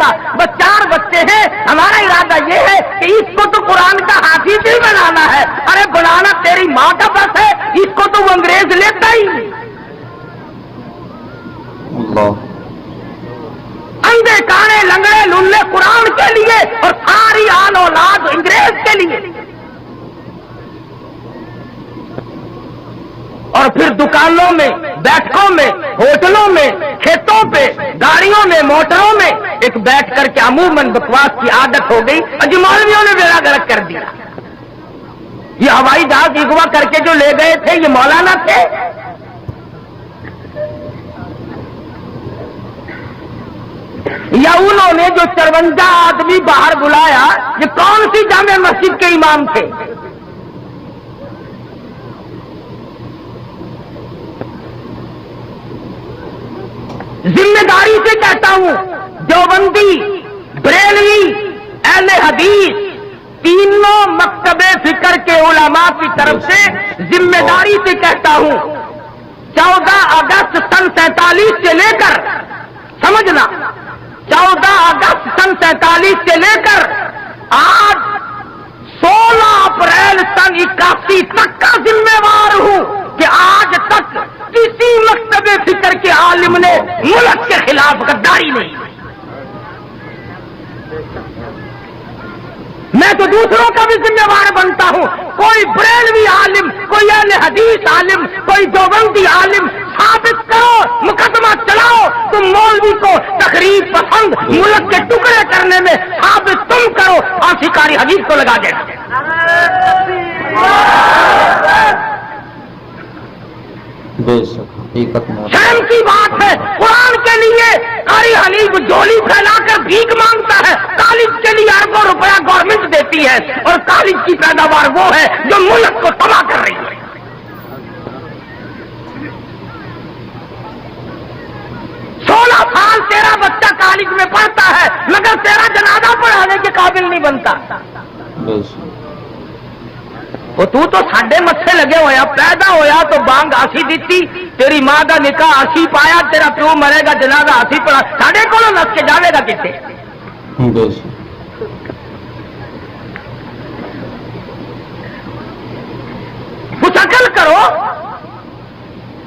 گا. بس 4 بچے ہیں. ہمارا ارادہ یہ ہے کہ اس کو تو قرآن کا حافظ ہی بنانا ہے. ارے بنانا تیری ماں کا بس ہے, اس کو تو وہ انگریز لیتا ہی. اللہ. اندھے کانے لنگڑے للے قرآن کے لیے اور ساری آل اولاد انگریز کے لیے. اور پھر دکانوں میں, بیٹھکوں میں, ہوٹلوں میں, کھیتوں پہ, گاڑیوں میں, موٹروں میں ایک بیٹھ کر کے عموماً بکواس کی عادت ہو گئی. مولویوں نے بیڑا گرک کر دیا. یہ ہوائی جہاز اغوا کر کے جو لے گئے تھے یہ مولانا تھے. یا انہوں نے جو 53 آدمی باہر بلایا یہ کون سی جامع مسجد کے امام تھے؟ ذمہ داری سے کہتا ہوں, دیوبندی, بریلوی, اہل حدیث تینوں مکتب فکر کے علماء کی طرف سے ذمہ داری سے کہتا ہوں 14 اگست سن 47 سے لے کر, سمجھنا, 14 اگست سن 47 سے لے کر آج 16 اپریل سن 81 تک کا ذمہ وار ہوں کہ آج تک کسی مکتب فکر کے عالم نے ملک کے خلاف غداری نہیں. میں تو دوسروں کا بھی ذمہ وار بنتا ہوں. کوئی بریلوی عالم, کوئی اہل حدیث عالم, کوئی دیوبندی عالم ثابت کرو, مقدمہ چلاؤ. تم مولوی کو تقریب پسند ملک کے ٹکڑے کرنے میں ثابت تم کرو, اور شکاری حدیث کو لگا دینا. بے شک حقیقت میں شرم کی بات ہے. قرآن کے لیے قاری حنیف جولی پھیلا کر بھیک مانگتا ہے. کالج کے لیے اربوں روپیہ گورنمنٹ دیتی ہے, اور کالج کی پیداوار وہ ہے جو ملک کو تباہ کر رہی ہے. 16 سال تیرا بچہ کالج میں پڑھتا ہے مگر تیرا جنازہ پڑھانے کے قابل نہیں بنتا. بے شک وہ تو ساڈے متھے لگے ہویا, پیدا ہویا تو بانگ آسی دیتی, تیری ماں کا نکاح آسی پایا, تیرا پیو مرے گا جنازہ آسی پڑا, ساڈے کو نس کے جاوے گا کتنے. بے شک کچھ عقل کرو.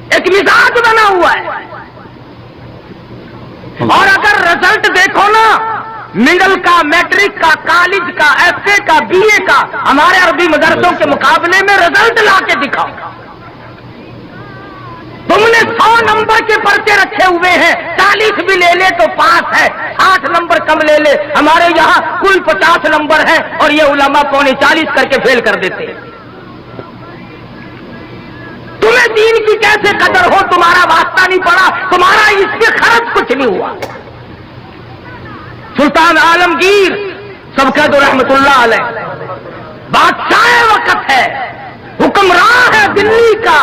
ایک مزاج بنا ہوا ہے. اور اگر رزلٹ دیکھو نا, مڈل کا, میٹرک کا, کالج کا, ایف اے کا, بی اے کا, ہمارے عربی مدرسوں کے مقابلے میں رزلٹ لا کے دکھاؤ. تم نے 100 نمبر کے پرچے رکھے ہوئے ہیں, 40 بھی لے لے تو پاس ہے, 8 نمبر کم لے لے. ہمارے یہاں کل 50 نمبر ہیں اور یہ علماء 40 کر کے فیل کر دیتے ہیں. تمہیں دین کی کیسے قدر ہو؟ تمہارا واسطہ نہیں پڑا, تمہارا اس سے خرچ کچھ نہیں ہوا. سلطان عالمگیر سب کہہ دو رحمت اللہ علیہ, بادشاہ وقت ہے, حکمراں ہے دلی کا.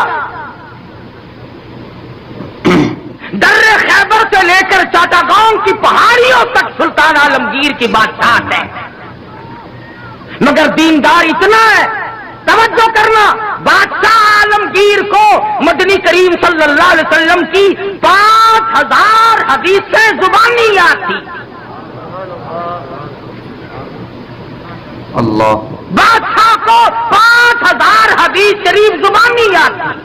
در خیبر سے لے کر چاٹاگاؤں کی پہاڑیوں تک سلطان عالمگیر کی بادشاہت ہے. مگر دیندار اتنا ہے, توجہ کرنا, بادشاہ عالمگیر کو مدنی کریم صلی اللہ علیہ وسلم کی 5000 حدیثیں زبانی یاد تھی. اللہ. بادشاہ کو 5000 حدیث شریف زبانی یاد تھی.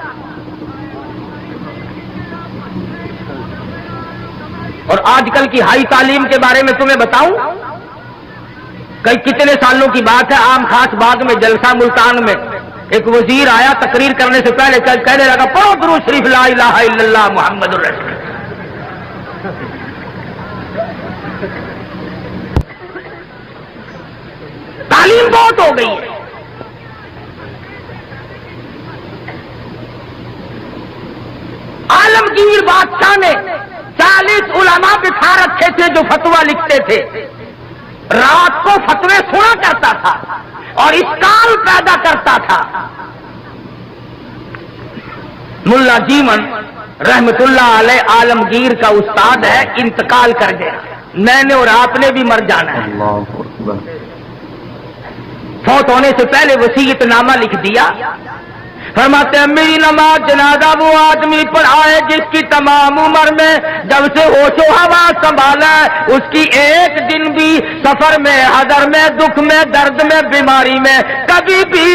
اور آج کل کی ہائی تعلیم کے بارے میں تمہیں بتاؤں, کئی کتنے سالوں کی بات ہے, عام خاص باغ میں جلسہ ملتان میں ایک وزیر آیا, تقریر کرنے سے پہلے کہنے لگا پڑھو درود شریف لا الہ الا اللہ محمد الرسول. تعلیم بہت ہو گئی ہے. عالمگیر بادشاہ نے 40 علماء بٹھا رکھے تھے جو فتویٰ لکھتے تھے. رات کو فتوے سنا کرتا تھا اور اشکال پیدا کرتا تھا. ملا جیمن رحمت اللہ علیہ عالمگیر کا استاد ہے, انتقال کر گیا. میں نے اور آپ نے بھی مر جانا ہے. اللہ اکبر. فوت ہونے سے پہلے وصیت نامہ لکھ دیا, فرماتے ہیں میری نماز جنازہ وہ آدمی پڑھائے جس کی تمام عمر میں جب سے ہوش و حواس سنبھالا ہے اس کی ایک دن بھی سفر میں، حضر میں، دکھ میں، درد میں، بیماری میں کبھی بھی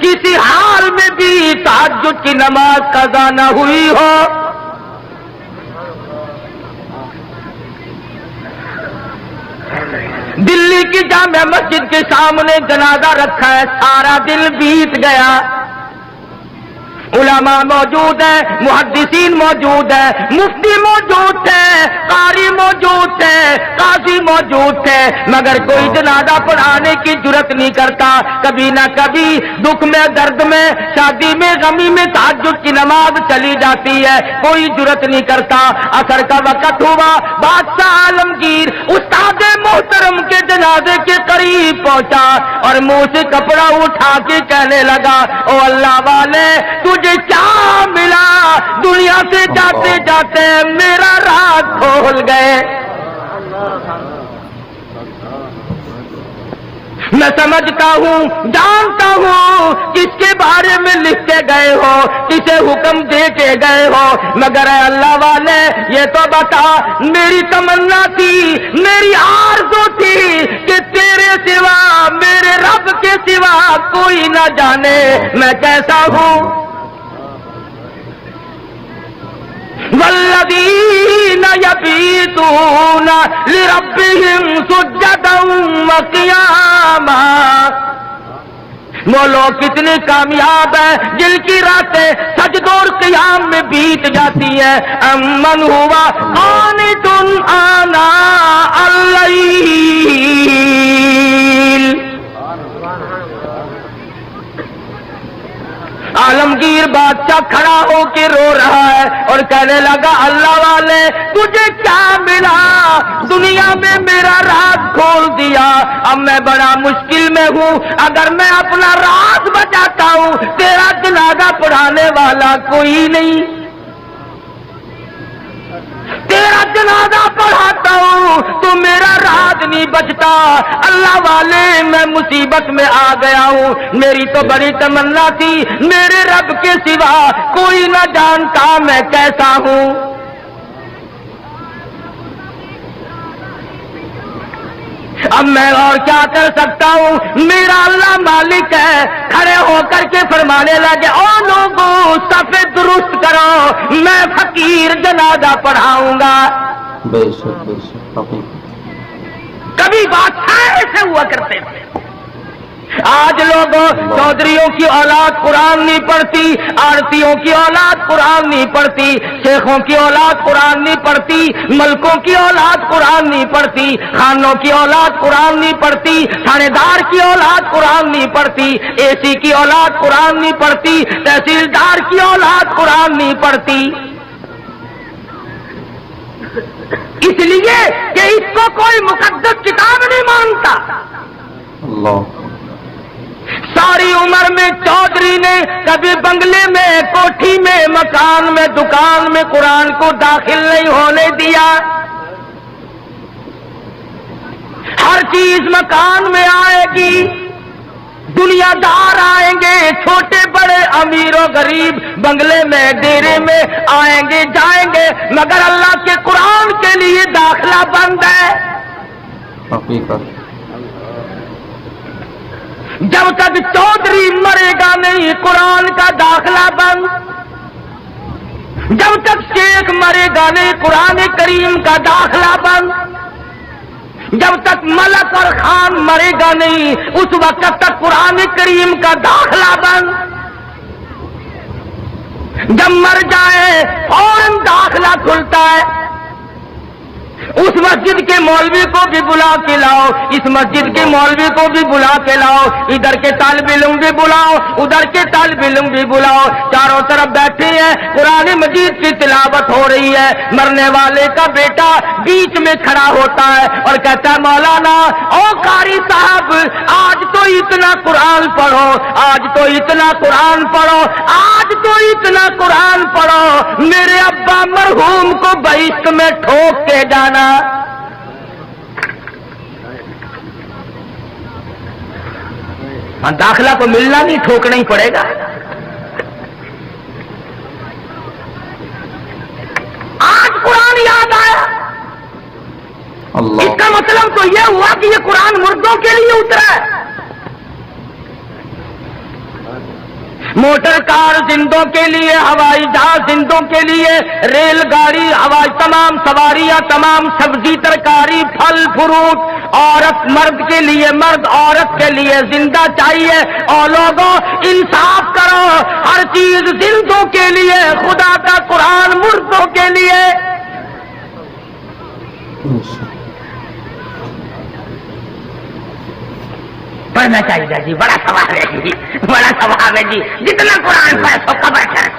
کسی حال میں بھی تہجد کی نماز قضا نہ ہوئی ہو۔ دلی کی جامع مسجد کے سامنے جنازہ رکھا ہے، سارا دن بیت گیا، علماء موجود ہیں، محدثین موجود ہیں، مفتی موجود تھے، قاری موجود تھے، قاضی موجود تھے، مگر کوئی جنازہ پڑھانے کی جرت نہیں کرتا۔ کبھی نہ کبھی دکھ میں، درد میں، شادی میں، غمی میں تہجد کی نماز چلی جاتی ہے، کوئی جرت نہیں کرتا۔ عصر کا وقت ہوا، بادشاہ عالمگیر استاد محترم کے جنازے کے قریب پہنچا اور منہ سے کپڑا اٹھا کے کہنے لگا، او اللہ والے تجھے کیا ملا؟ دنیا سے جاتے جاتے میرا راز کھول گئے۔ میں سمجھتا ہوں، جانتا ہوں کس کے بارے میں لکھ کے گئے ہو، کسے حکم دے کے گئے ہو، مگر اے اللہ والے یہ تو بتا، میری تمنا تھی، میری آرزو تھی کہ تیرے سوا، میرے رب کے سوا کوئی نہ جانے میں کیسا ہوں۔ والذین یبیتون لربہم سجدا وقیاما، وہ لوگ کتنے کامیاب ہیں جن کی راتیں سجدوں اور قیام میں بیت جاتی ہیں۔ امن ہوا قانت آناء اللیل، عالمگیر بادشاہ کھڑا ہو کے رو رہا ہے اور کہنے لگا، اللہ والے تجھے کیا ملا؟ دنیا میں میرا راز کھول دیا، اب میں بڑا مشکل میں ہوں، اگر میں اپنا راز بچاتا ہوں تیرا جنازہ پڑھانے والا کوئی نہیں، تیرا جنازہ پڑھاتا ہوں تو میرا راز نہیں بچتا۔ اللہ والے میں مصیبت میں آ گیا ہوں، میری تو بڑی تمنا تھی میرے رب کے سوا کوئی نہ جانتا میں کیسا ہوں۔ اب میں اور کیا کر سکتا ہوں، میرا اللہ مالک ہے۔ کھڑے ہو کر کے فرمانے لگے، او لوگوں صف درست کرو، میں فقیر جنازہ پڑھاؤں گا۔ بے شک حقیقت۔ کبھی بادشاہ ایسے ہوا کرتے تھے، آج لوگوں چودھریوں کی اولاد قرآن نہیں پڑھتی، آرتیوں کی اولاد قرآن نہیں پڑھتی، شیخوں کی اولاد قرآن نہیں پڑھتی، ملکوں کی اولاد قرآن نہیں پڑھتی، خانوں کی اولاد قرآن نہیں پڑھتی، تھانے دار کی اولاد قرآن نہیں پڑھتی، اے سی کی اولاد قرآن نہیں پڑھتی، تحصیلدار کی اولاد قرآن نہیں پڑھتی، اس لیے کہ اس کو کوئی مقدس کتاب نہیں مانتا۔ اللہ، ساری عمر میں چودھری نے کبھی بنگلے میں، کوٹھی میں، مکان میں، دکان میں قرآن کو داخل نہیں ہونے دیا۔ ہر چیز مکان میں آئے گی، دنیا دار آئیں گے، چھوٹے بڑے، امیر و غریب، بنگلے میں، ڈیرے میں آئیں گے جائیں گے، مگر اللہ کے قرآن کے لیے داخلہ بند ہے۔ حقیقت۔ جب تک چودھری مرے گا نہیں قرآن کا داخلہ بند، جب تک شیخ مرے گا نہیں قرآن کریم کا داخلہ بند، جب تک ملک اور خان مرے گا نہیں اس وقت تک قرآن کریم کا داخلہ بند، جب مر جائے فوراً داخلہ کھلتا ہے۔ اس مسجد کے مولوی کو بھی بلا کے لاؤ، اس مسجد کے مولوی کو بھی بلا کے لاؤ، ادھر کے طالب علم بھی بلاؤ، ادھر کے طالب علم بھی بلاؤ، چاروں طرف بیٹھے ہیں، قرآن مجید کی تلاوت ہو رہی ہے، مرنے والے کا بیٹا بیچ میں کھڑا ہوتا ہے اور کہتا ہے، مولانا او قاری صاحب آج تو اتنا قرآن پڑھو، آج تو اتنا قرآن پڑھو، آج تو اتنا قرآن پڑھو، میرے ابا مرحوم کو بہشت میں ٹھوک کے جانا۔ داخلہ تو ملنا نہیں، ٹھوکنا ہی پڑے گا۔ مطلب تو یہ ہوا کہ یہ قرآن مردوں کے لیے اترا ہے. موٹر کار زندوں کے لیے، ہوائی جہاز زندوں کے لیے، ریل گاڑی ہوائی، تمام سواریاں، تمام سبزی ترکاری، پھل فروٹ، عورت مرد کے لیے، مرد عورت کے لیے زندہ چاہیے. اور لوگوں انصاف کرو، ہر چیز زندوں کے لیے، خدا کا قرآن مردوں کے لیے. پڑھنا چاہیے جی، بڑا ثواب ہے جی، بڑا ثواب ہے جی. جتنا قرآن پڑھے سو قبر چڑھ.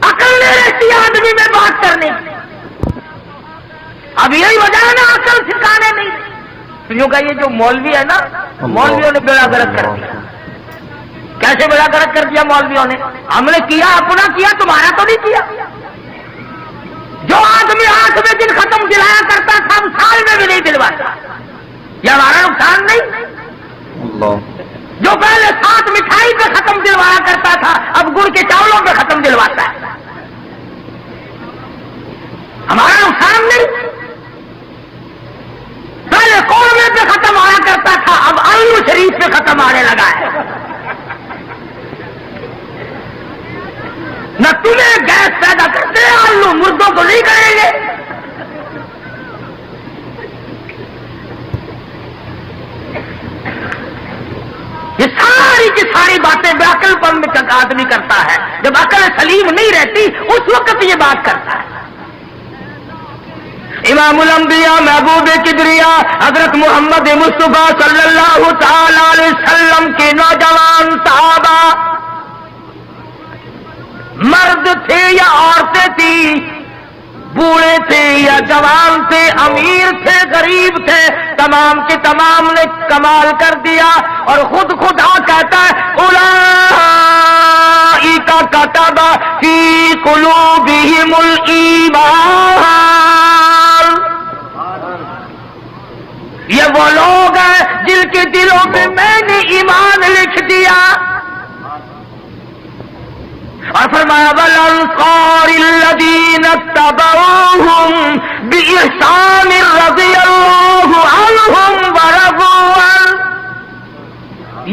عقل نہیں رہتی آدمی میں بات کرنے کی. اب یہی وجہ ہے نا عقل سکھانے نہیں. یوں کہ یہ جو مولوی ہے نا، مولویوں نے بیڑا غرق کر دیا. کیسے بیڑا غرق کر دیا مولویوں نے؟ ہم نے کیا اپنا کیا، تمہارا تو نہیں کیا. جو آدمی 8 میں دن ختم دلایا کرتا تھا ہم سال میں بھی نہیں دلواتا. یہ ہمارا نقصان نہیں؟ اللہ. جو پہلے 7 مٹھائی پہ ختم دلوایا کرتا تھا اب گڑ کے چاولوں پہ ختم دلواتا ہے. ہمارا نقصان نہیں؟ پہلے قورمے پہ ختم آیا کرتا تھا اب آلو شریف پہ ختم آنے لگا ہے. نہ تمہیں گیس پیدا کرتے ہیں آلو، مردوں کو نہیں کریں گے. یہ ساری کی ساری باتیں بے عقل پن میں آدمی کرتا ہے. جب عقل سلیم نہیں رہتی اس وقت یہ بات کرتا ہے. امام الانبیاء محبوب کبریا حضرت محمد مصطفیٰ صلی اللہ تعالی علیہ وسلم کے نوجوان صحابہ، مرد تھے یا عورتیں تھیں، بوڑھے تھے یا جوان تھے، امیر تھے غریب تھے، تمام کے تمام نے کمال کر دیا. اور خود خدا کہتا ہے اولئک کتب فی قلوبہم الایمان. یہ وہ لوگ ہیں جن کے دلوں میں میں نے ایمان لکھ دیا. اور فرمایا والانصار الذین اتبعوہم بإحسان رضی اللہ عنہم ورضوا عنہ.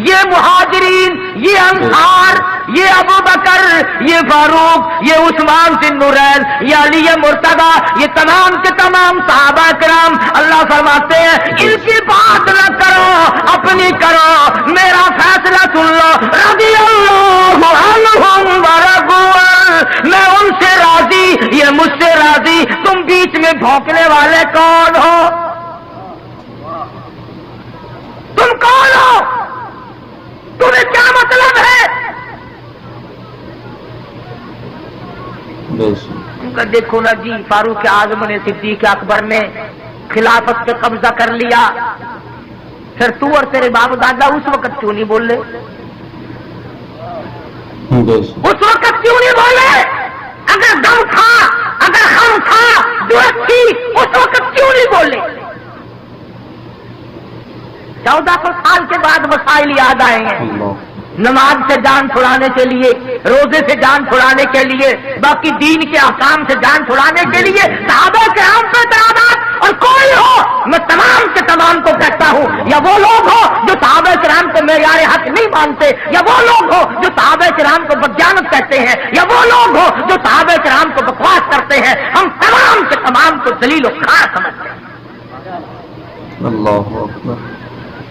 یہ مہاجرین، یہ انصار، یہ ابو بکر، یہ فاروق، یہ عثمان ذی النورین، یہ علی مرتضی، یہ تمام کے تمام صحابہ کرام، اللہ فرماتے ہیں ان کی بات نہ کرو، اپنی کرو، میرا فیصلہ سن لو. رضی اللہ عنہم ورضوا عنہ، میں ان سے راضی، یہ مجھ سے راضی. تم بیچ میں بھونکنے والے کون ہو؟ تم کون ہو؟ تمہیں کیا مطلب ہے؟ ان کا دیکھو نا جی، فاروق اعظم نے، صدیق اکبر نے خلافت پہ قبضہ کر لیا. پھر تو اور تیرے باپ دادا اس وقت کیوں نہیں بولے؟ اس وقت کیوں نہیں بولے؟ اگر دم تھا، اگر خم تھا، جرأت تھی، اس وقت کیوں نہیں بولے؟ 1400 سال کے بعد مسائل یاد آئے ہیں. نماز سے جان چھڑانے کے لیے، روزے سے جان چھڑانے کے لیے، باقی دین کے احکام سے جان چھڑانے کے لیے صحابہ کرام پہ اعتراضات. اور کوئی ہو، میں تمام کے تمام کو کہتا ہوں، یا وہ لوگ ہو جو صحابہ کرام کو معیار حق نہیں مانتے، یا وہ لوگ ہو جو صحابہ کرام کو بدجانب کہتے ہیں، یا وہ لوگ ہو جو صحابہ کرام کو بکواس کرتے ہیں، ہم تمام کے تمام کو ذلیل و خوار سمجھتے ہیں. اللہ اکبر.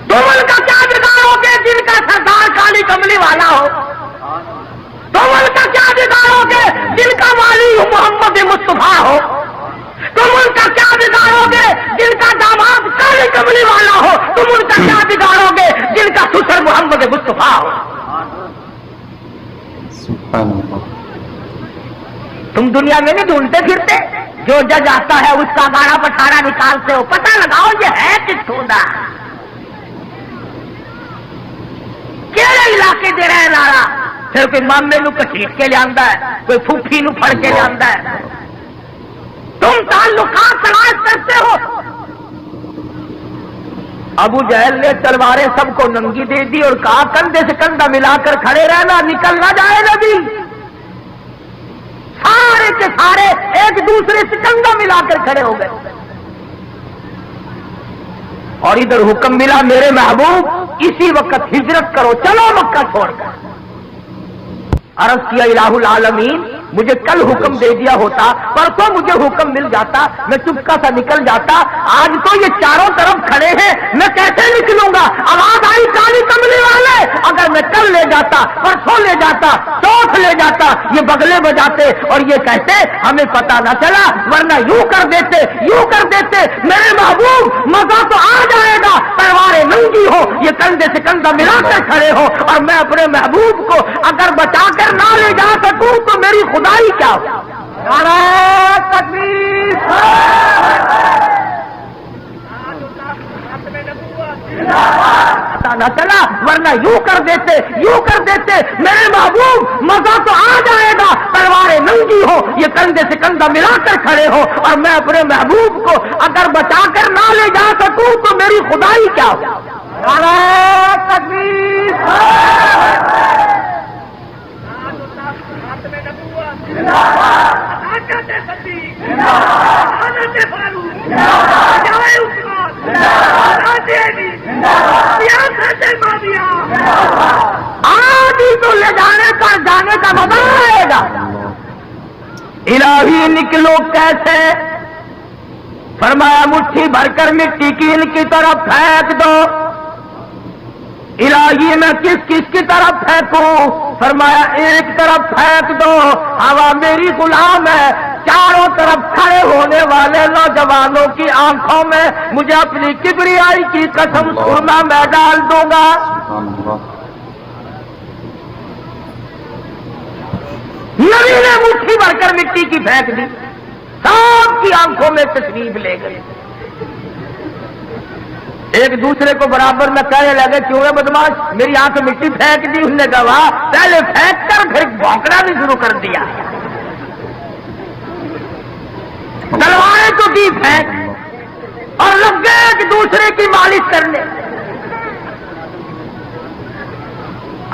تم ان کا کیا بگاڑو گے جن کا سردار کالی کملی والا ہو؟ تم ان کا کیا بگاڑو گے جن کا والی محمد مصطفیٰ ہو؟ تم ان کا کیا بگاڑو گے جن کا داماد کالی کملی والا ہو؟ تم ان کا کیا بگاڑو گے جن کا سسر محمد مصطفیٰ ہو؟ سبحان اللہ. تم دنیا میں نہیں ڈھونڈتے پھرتے؟ جو جج آتا ہے اس کا 12 18 نکالتے ہو، پتہ لگاؤ یہ ہے کتوں دا. کہڑے علاقے دے رہے نارا؟ پھر کوئی مامے نو کچیٹ کے لیا ہے، کوئی پھوپھی نو پھڑ کے لیا ہے. تم تعلقات تلاش کرتے ہو. ابو جہل نے تلواریں سب کو ننگی دے دی اور کہا کندھے سے کندھا ملا کر کھڑے رہنا، نکل نہ جائے نبی. سارے کے سارے ایک دوسرے سے کندھا ملا کر کھڑے ہو گئے. اور ادھر حکم ملا میرے محبوب اسی وقت ہجرت کرو، چلو مکہ چھوڑ کر۔ عرض کیا الہ العالمین مجھے کل حکم دے دیا ہوتا، پرسوں مجھے حکم مل جاتا، میں چپکا سا نکل جاتا، آج تو یہ چاروں طرف کھڑے ہیں، میں کیسے نکلوں گا؟ آواز آئی کالی کملی والے، اگر میں کل لے جاتا، پرسوں لے جاتا، چوتھ لے جاتا، یہ بغلے بجاتے اور یہ کہتے ہمیں پتہ نہ چلا، ورنہ یوں کر دیتے، یوں کر دیتے۔ میرے محبوب مزہ تو آ جائے گا، تلواریں ننگی ہو، یہ کندھے سے کندھا ملا کر کھڑے ہو، اور میں اپنے محبوب کو اگر بچا کر نہ لے جا سکوں تو میری خدائی کیا ہو؟ نعرہ تکبیر! پتہ نہ چلا، ورنہ یوں کر دیتے، یوں کر دیتے۔ میرے محبوب مزہ تو آ جائے گا، تلواریں ننگی ہو، یہ کندھے سے کندھا ملا کر کھڑے ہو، اور میں اپنے محبوب کو اگر بچا کر نہ لے جا سکوں تو میری خدائی کیا ہو؟ نعرہ تکبیر! آج ہی تو لے جانے پر جانے کا مزہ آئے گا۔ الہی نکلو کیسے؟ فرمایا مٹھی بھر کر مٹی کی ان کی طرف پھینک دو۔ الہی میں کس کس کی طرف پھینکوں؟ فرمایا ایک طرف پھینک دو، ہوا میری غلام ہے، چاروں طرف کھڑے ہونے والے نوجوانوں کی آنکھوں میں مجھے اپنی کبریائی کی قسم سرما میں ڈال دوں گا۔ نبی نے مٹھی بھر کر مٹی کی پھینک دی، سب کی آنکھوں میں تشریف لے گئے۔ ایک دوسرے کو برابر میں کہنے لگے کیوں ہے بدماش میری آنکھ مٹی پھینک دی؟ انہوں نے کہا پہلے پھینک کر پھر بھونکنا بھی شروع کر دیا، تلواریں تو دی پھینک اور لگ گئے ایک دوسرے کی مالش کرنے۔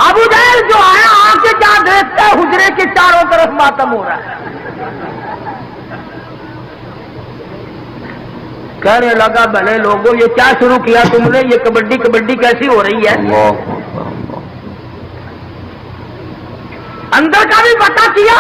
ابو جہل جو آیا آ کے کیا دیکھتا ہے حجرے کے چاروں طرف ماتم ہو رہا ہے، کہنے لگا بھلے لوگوں یہ کیا شروع کیا تم نے؟ یہ کبڈی کبڈی کیسی ہو رہی ہے؟ اندر کا بھی پتہ کیا۔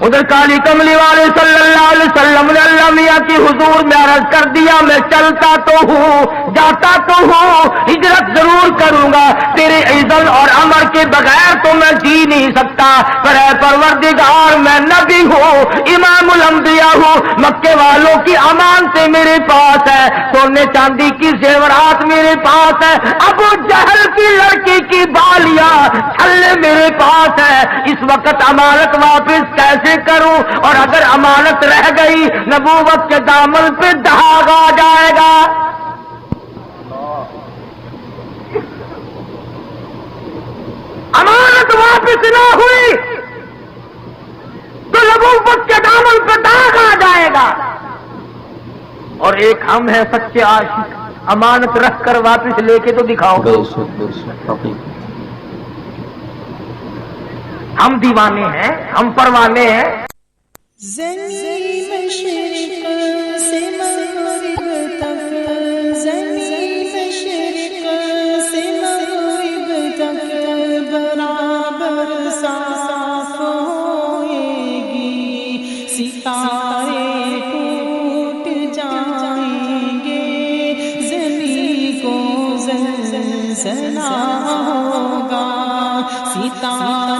ادھر کالی کملی والے صلی اللہ علیہ وسلم نے اللہ میاں کی حضور میں عرض کر دیا میں چلتا تو ہوں، جاتا تو ہوں، ہجرت ضرور کروں گا، تیرے اذن اور امر کے بغیر تو میں جی نہیں سکتا، پر اے پروردگار میں نبی ہوں، امام الانبیاء ہوں، مکے والوں کی امانتیں میرے پاس ہے، سونے چاندی کی زیورات میرے پاس ہے، ابو جہل کی لڑکی کی بالیاں چھلے میرے پاس ہے، اس وقت امانت واپس کیسے کروں؟ اور اگر امانت رہ گئی نبوت کے دامن پہ داغ آ جائے گا۔ امانت واپس نہ ہوئی تو نبوت کے دامن پہ داغ آ جائے گا۔ اور ایک ہم ہیں سچے عاشق، امانت رکھ کر واپس لے کے تو دکھاؤ۔ ہم دیوانے ہیں، ہم پروانے ہیں۔ زمین مشرق سے مغرب تک، زمین مشرق سے مغرب تک برابر صاف ہوئے گی، ستارے ٹوٹ جائیں گے، زمین کو زلزلہ ہوگا، ستارے